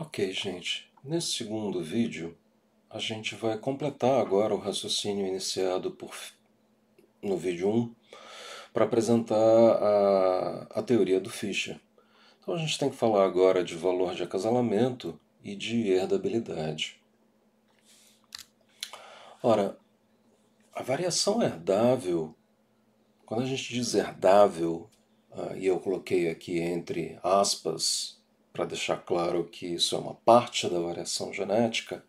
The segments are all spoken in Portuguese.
Ok, gente. Nesse segundo vídeo, a gente vai completar agora o raciocínio iniciado no vídeo 1 para apresentar a teoria do Fischer. Então a gente tem que falar agora de valor de acasalamento e de herdabilidade. Ora, a variação herdável, quando a gente diz herdável, e eu coloquei aqui entre aspas para deixar claro que isso é uma parte da variação genética.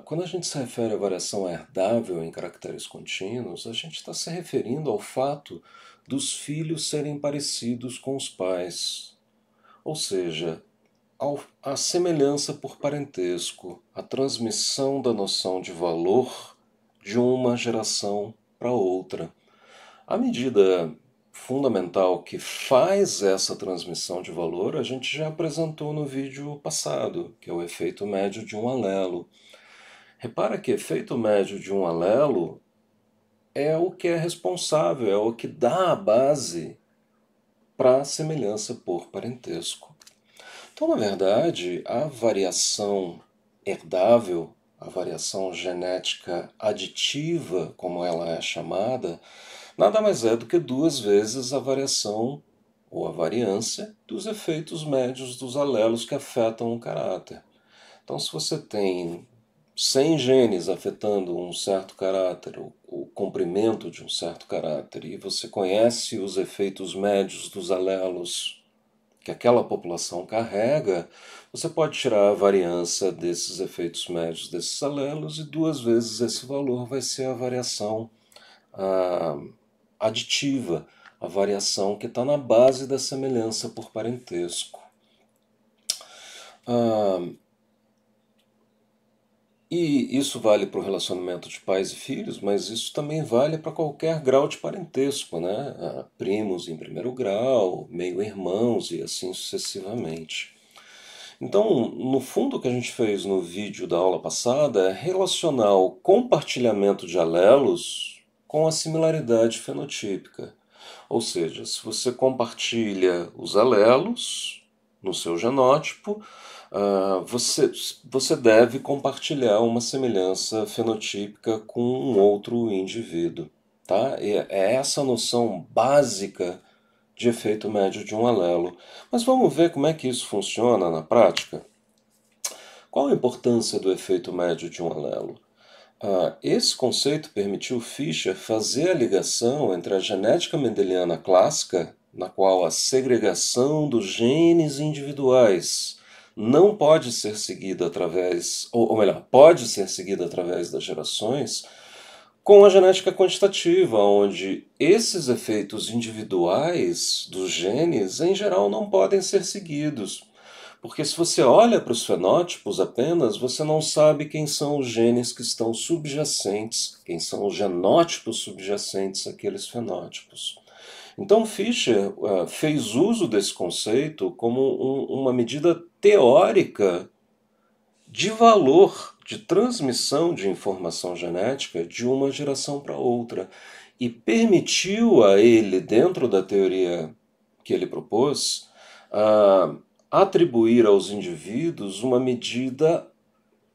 Quando a gente se refere à variação herdável em caracteres contínuos, a gente está se referindo ao fato dos filhos serem parecidos com os pais, ou seja, à semelhança por parentesco, a transmissão da noção de valor de uma geração para outra. A medida fundamental que faz essa transmissão de valor a gente já apresentou no vídeo passado, que é o efeito médio de um alelo. Repara que efeito médio de um alelo é o que é responsável, é o que dá a base para a semelhança por parentesco. Então, na verdade, a variação herdável, a variação genética aditiva, como ela é chamada, nada mais é do que duas vezes a variação ou a variância dos efeitos médios dos alelos que afetam o caráter. Então, se você tem 100 genes afetando um certo caráter, o comprimento de um certo caráter, e você conhece os efeitos médios dos alelos que aquela população carrega, você pode tirar a variância desses efeitos médios desses alelos e duas vezes esse valor vai ser a variação aditiva, a variação que está na base da semelhança por parentesco. E isso vale para o relacionamento de pais e filhos, mas isso também vale para qualquer grau de parentesco, né? Primos em primeiro grau, meio-irmãos e assim sucessivamente. Então, no fundo, o que a gente fez no vídeo da aula passada é relacionar o compartilhamento de alelos com a similaridade fenotípica. Ou seja, se você compartilha os alelos no seu genótipo, você deve compartilhar uma semelhança fenotípica com um outro indivíduo. Tá? É essa a noção básica de efeito médio de um alelo. Mas vamos ver como é que isso funciona na prática? Qual a importância do efeito médio de um alelo? Esse conceito permitiu Fischer fazer a ligação entre a genética mendeliana clássica, na qual a segregação dos genes individuais não pode ser seguida através, ou melhor, pode ser seguida através das gerações, com a genética quantitativa, onde esses efeitos individuais dos genes, em geral, não podem ser seguidos. Porque se você olha para os fenótipos apenas, você não sabe quem são os genes que estão subjacentes, quem são os genótipos subjacentes àqueles fenótipos. Então Fischer fez uso desse conceito como uma medida teórica de valor de transmissão de informação genética de uma geração para outra e permitiu a ele, dentro da teoria que ele propôs, atribuir aos indivíduos uma medida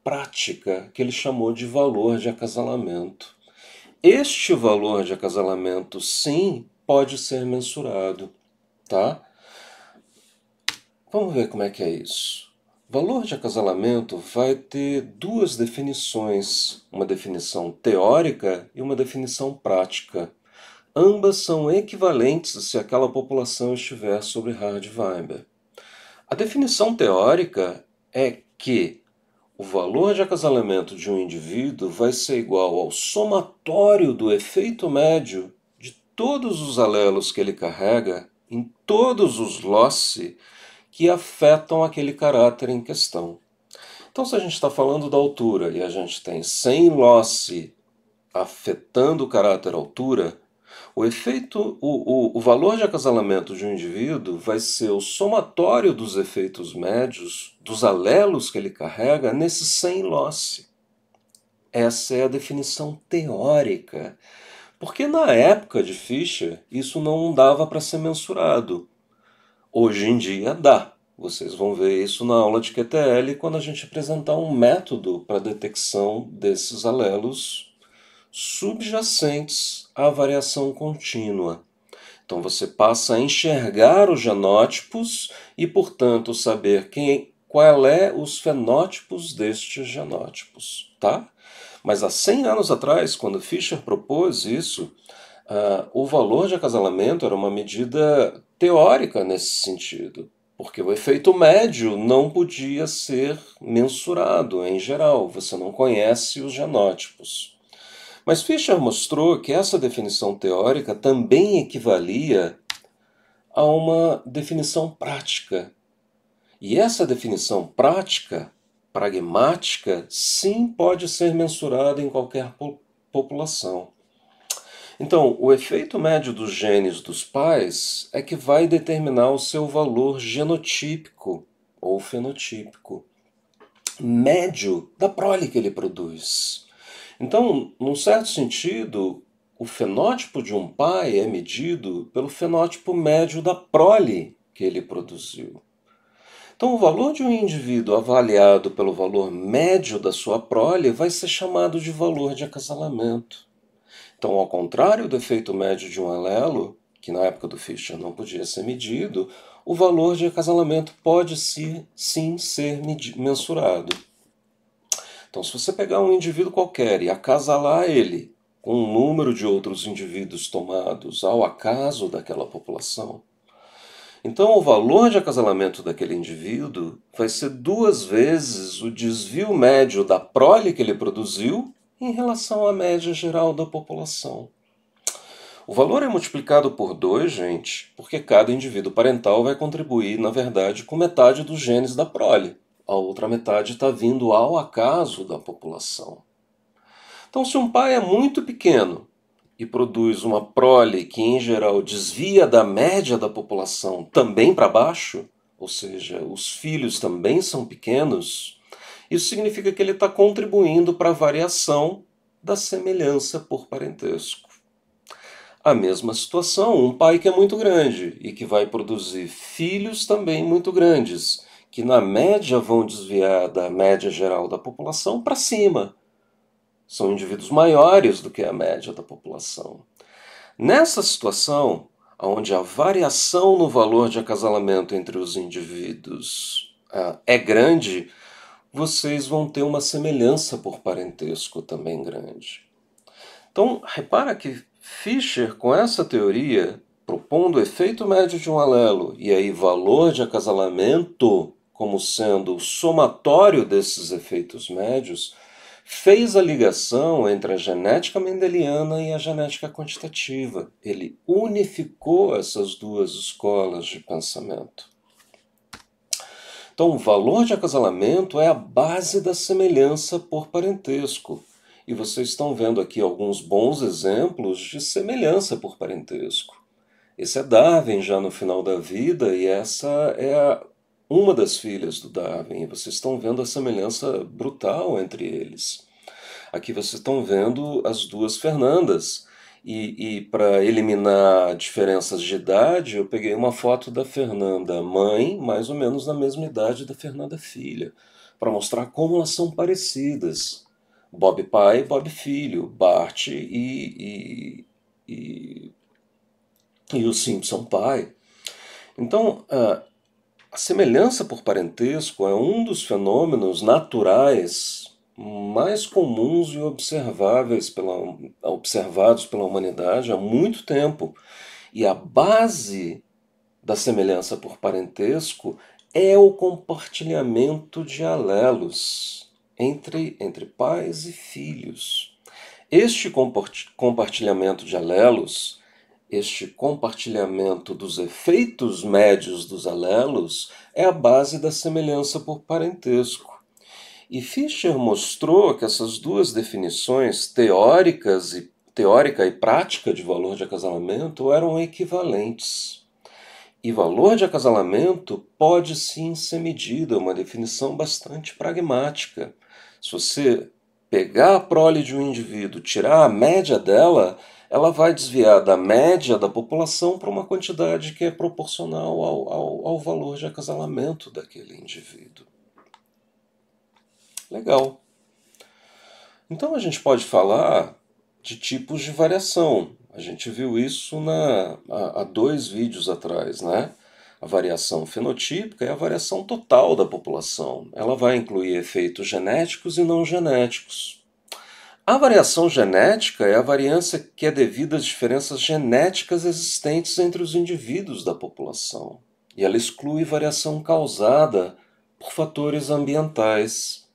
prática que ele chamou de valor de acasalamento. Este valor de acasalamento, sim, pode ser mensurado, tá? Vamos ver como é que é isso. Valor de acasalamento vai ter duas definições, uma definição teórica e uma definição prática. Ambas são equivalentes se aquela população estiver sobre Hardy-Weinberg. A definição teórica é que o valor de acasalamento de um indivíduo vai ser igual ao somatório do efeito médio de todos os alelos que ele carrega em todos os loci que afetam aquele caráter em questão. Então, se a gente está falando da altura e a gente tem 100 loci afetando o caráter altura, o valor de acasalamento de um indivíduo vai ser o somatório dos efeitos médios dos alelos que ele carrega nesses 100 loci. Essa é a definição teórica. Porque na época de Fischer, isso não dava para ser mensurado. Hoje em dia dá. Vocês vão ver isso na aula de QTL quando a gente apresentar um método para a detecção desses alelos subjacentes à variação contínua. Então você passa a enxergar os genótipos e, portanto, saber qual é os fenótipos destes genótipos, tá? Mas há 100 anos atrás, quando Fischer propôs isso, o valor de acasalamento era uma medida teórica nesse sentido, porque o efeito médio não podia ser mensurado em geral, você não conhece os genótipos. Mas Fischer mostrou que essa definição teórica também equivalia a uma definição prática. E essa definição prática, pragmática, sim pode ser mensurada em qualquer população. Então, o efeito médio dos genes dos pais é que vai determinar o seu valor genotípico ou fenotípico médio da prole que ele produz. Então, num certo sentido, o fenótipo de um pai é medido pelo fenótipo médio da prole que ele produziu. Então, o valor de um indivíduo avaliado pelo valor médio da sua prole vai ser chamado de valor de acasalamento. Então, ao contrário do efeito médio de um alelo, que na época do Fischer não podia ser medido, o valor de acasalamento pode sim ser mensurado. Então, se você pegar um indivíduo qualquer e acasalar ele com um número de outros indivíduos tomados ao acaso daquela população, então o valor de acasalamento daquele indivíduo vai ser 2 vezes o desvio médio da prole que ele produziu em relação à média geral da população. O valor é multiplicado por 2, gente, porque cada indivíduo parental vai contribuir, na verdade, com metade dos genes da prole. A outra metade está vindo ao acaso da população. Então, se um pai é muito pequeno e produz uma prole que, em geral, desvia da média da população também para baixo, ou seja, os filhos também são pequenos, isso significa que ele está contribuindo para a variação da semelhança por parentesco. A mesma situação, um pai que é muito grande e que vai produzir filhos também muito grandes, que na média vão desviar da média geral da população para cima. São indivíduos maiores do que a média da população. Nessa situação, onde a variação no valor de acasalamento entre os indivíduos é grande, vocês vão ter uma semelhança por parentesco também grande. Então, repara que Fischer, com essa teoria, propondo o efeito médio de um alelo e aí valor de acasalamento como sendo o somatório desses efeitos médios, fez a ligação entre a genética mendeliana e a genética quantitativa. Ele unificou essas duas escolas de pensamento. Então, o valor de acasalamento é a base da semelhança por parentesco. E vocês estão vendo aqui alguns bons exemplos de semelhança por parentesco. Esse é Darwin já no final da vida e essa é uma das filhas do Darwin. E vocês estão vendo a semelhança brutal entre eles. Aqui vocês estão vendo as duas Fernandas. E para eliminar diferenças de idade, eu peguei uma foto da Fernanda mãe, mais ou menos na mesma idade da Fernanda filha, para mostrar como elas são parecidas. Bob pai, Bob filho, Bart e o Simpson pai. Então, a semelhança por parentesco é um dos fenômenos naturais mais comuns e observados pela humanidade há muito tempo. E a base da semelhança por parentesco é o compartilhamento de alelos entre pais e filhos. Este compartilhamento de alelos, este compartilhamento dos efeitos médios dos alelos, é a base da semelhança por parentesco. E Fischer mostrou que essas duas definições, teórica e prática de valor de acasalamento, eram equivalentes. E valor de acasalamento pode sim ser medido, é uma definição bastante pragmática. Se você pegar a prole de um indivíduo, tirar a média dela, ela vai desviar da média da população para uma quantidade que é proporcional ao valor de acasalamento daquele indivíduo. Legal. Então a gente pode falar de tipos de variação. A gente viu isso há 2 vídeos atrás, né? A variação fenotípica é a variação total da população. Ela vai incluir efeitos genéticos e não genéticos. A variação genética é a variância que é devida às diferenças genéticas existentes entre os indivíduos da população. E ela exclui variação causada por fatores ambientais.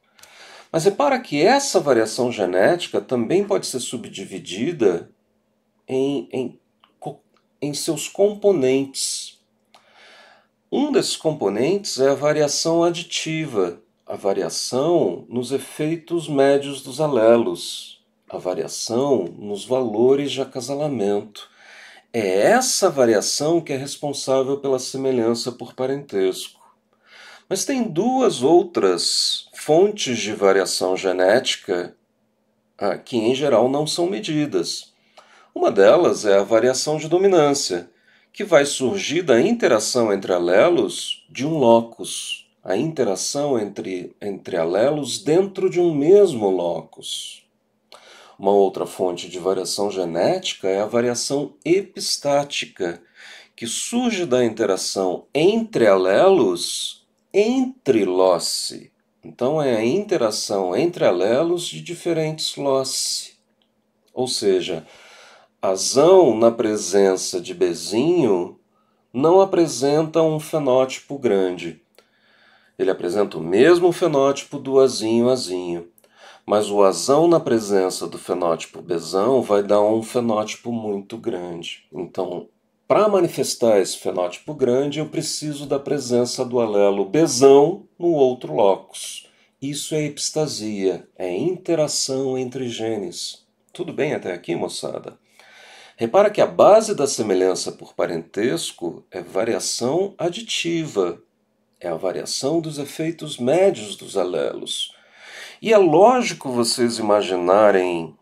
Mas repara que essa variação genética também pode ser subdividida em seus componentes. Um desses componentes é a variação aditiva, a variação nos efeitos médios dos alelos, a variação nos valores de acasalamento. É essa variação que é responsável pela semelhança por parentesco. Mas tem 2 outras fontes de variação genética que, em geral, não são medidas. Uma delas é a variação de dominância, que vai surgir da interação entre alelos de um locus, a interação entre alelos dentro de um mesmo locus. Uma outra fonte de variação genética é a variação epistática, que surge da interação entre alelos entre loci. Então é a interação entre alelos de diferentes loci. Ou seja, Azão na presença de Bezinho não apresenta um fenótipo grande. Ele apresenta o mesmo fenótipo do Azinho. Mas o Azão na presença do fenótipo Bezão vai dar um fenótipo muito grande. Então, para manifestar esse fenótipo grande, eu preciso da presença do alelo Bezão no outro locus. Isso é epistasia, é interação entre genes. Tudo bem até aqui, moçada? Repara que a base da semelhança por parentesco é variação aditiva, é a variação dos efeitos médios dos alelos. E é lógico vocês imaginarem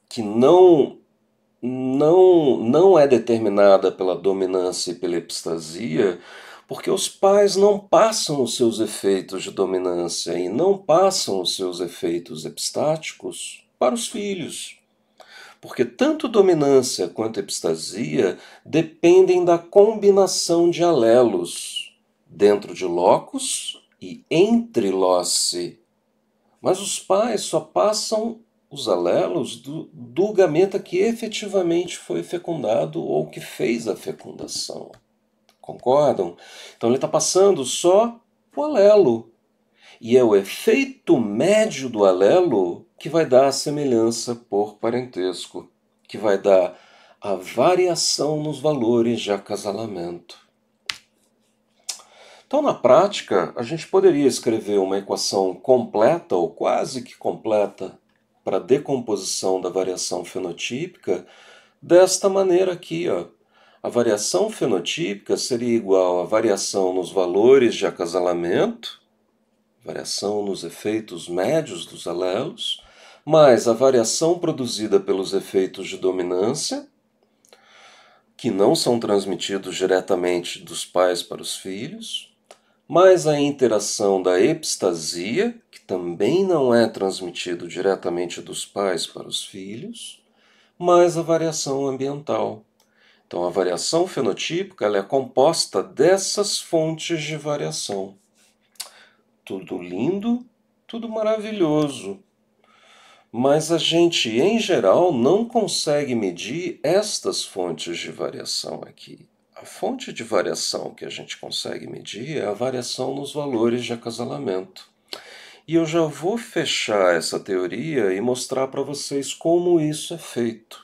que não é determinada pela dominância e pela epistasia, porque os pais não passam os seus efeitos de dominância e não passam os seus efeitos epistáticos para os filhos. Porque tanto dominância quanto epistasia dependem da combinação de alelos dentro de locus e entre loci. Mas os pais só passam os alelos do gameta que efetivamente foi fecundado ou que fez a fecundação. Concordam? Então ele está passando só o alelo. E é o efeito médio do alelo que vai dar a semelhança por parentesco, que vai dar a variação nos valores de acasalamento. Então, na prática, a gente poderia escrever uma equação completa ou quase que completa para a decomposição da variação fenotípica desta maneira aqui, ó. A variação fenotípica seria igual à variação nos valores de acasalamento, variação nos efeitos médios dos alelos, mais a variação produzida pelos efeitos de dominância, que não são transmitidos diretamente dos pais para os filhos, mais a interação da epistasia, que também não é transmitido diretamente dos pais para os filhos, mais a variação ambiental. Então, a variação fenotípica ela é composta dessas fontes de variação. Tudo lindo, tudo maravilhoso. Mas a gente, em geral, não consegue medir estas fontes de variação aqui. A fonte de variação que a gente consegue medir é a variação nos valores de acasalamento. E eu já vou fechar essa teoria e mostrar para vocês como isso é feito.